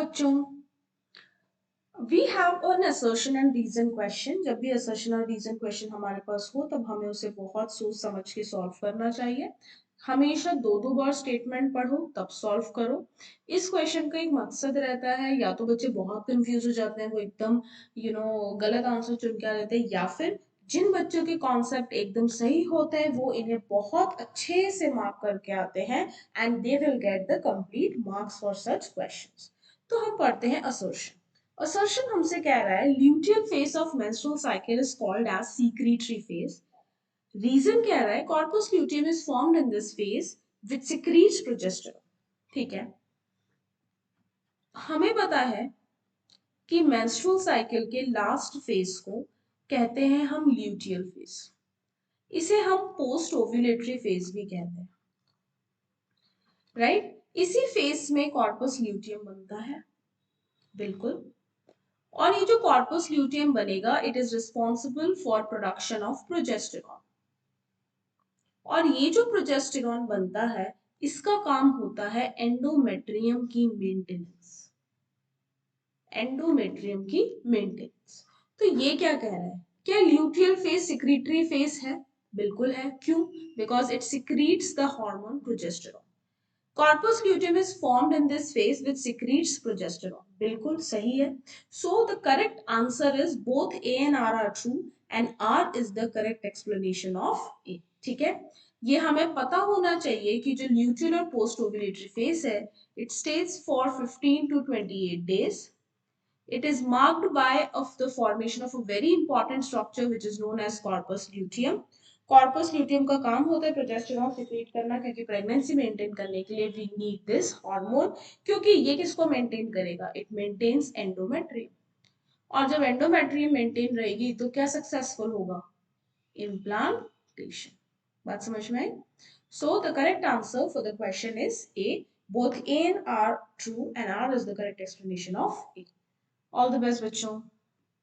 बच्चों, we have an assertion and reason question. जब भी असर्शन और रीजन क्वेश्चन हमारे पास हो तब हमें उसे बहुत सोच समझ के सॉल्व करना चाहिए। हमेशा दो दो बार स्टेटमेंट पढ़ो तब सॉल्व करो। इस क्वेश्चन का एक मकसद रहता है, या तो बच्चे बहुत कंफ्यूज हो जाते हैं, वो एकदम गलत आंसर चुन के आ जाते हैं, या फिर जिन बच्चों के कॉन्सेप्ट एकदम सही होते हैं वो इन्हें बहुत अच्छे से मार्क करके आते हैं and they will get the complete marks for such questions. तो हम पढ़ते हैं असर्शन। Assertion हमसे कह रहा है luteal phase of menstrual cycle is called as secretory phase. Reason कह रहा है corpus luteum is formed in this phase which secretes progesterone. ठीक है, हमें पता है कि menstrual cycle के लास्ट फेज को कहते हैं हम luteal phase. इसे हम पोस्ट ओव्यूलेटरी फेज भी कहते हैं, राइट? इसी फेज में कॉर्पस ल्यूटियम बनता है, बिल्कुल। और ये जो कॉर्पस ल्यूटियम बनेगा, it is responsible for production of progesterone. और ये जो प्रोजेस्टेरॉन बनता है, इसका काम होता है एंडोमेट्रियम की मेंटेनेंस। एंडोमेट्रियम की मेंटेनेंस। तो ये क्या कह रहा है, क्या ल्यूटियल फेज सिक्रीटरी फेज है? बिल्कुल है। क्यों? Because it secretes the hormone progesterone. Corpus luteum is formed in this phase which secretes progesterone. बिल्कुल सही है। So the correct answer is both A and R are true and R is the correct explanation of A. ठीक है, ये हमें पता होना चाहिए कि जो luteal और post ovulatory phase है, it stays for 15 to 28 days. It is marked by of the formation of a very important structure which is known as corpus luteum. Corpus luteum का काम होता है प्रोजेस्टेरॉन सिक्रीट करना, क्योंकि pregnancy maintain करने के लिए वी नीड दिस हार्मोन। क्योंकि ये किसको मेंटेन करेगा? It maintains endometrium. और जब एंडोमेट्रियम मेंटेन रहेगी तो क्या सक्सेसफुल होगा? इम्प्लांटेशन। बात समझ में आई? So the correct answer for the question is A. Both A and R true and R is the correct explanation of A. All the best बच्चों।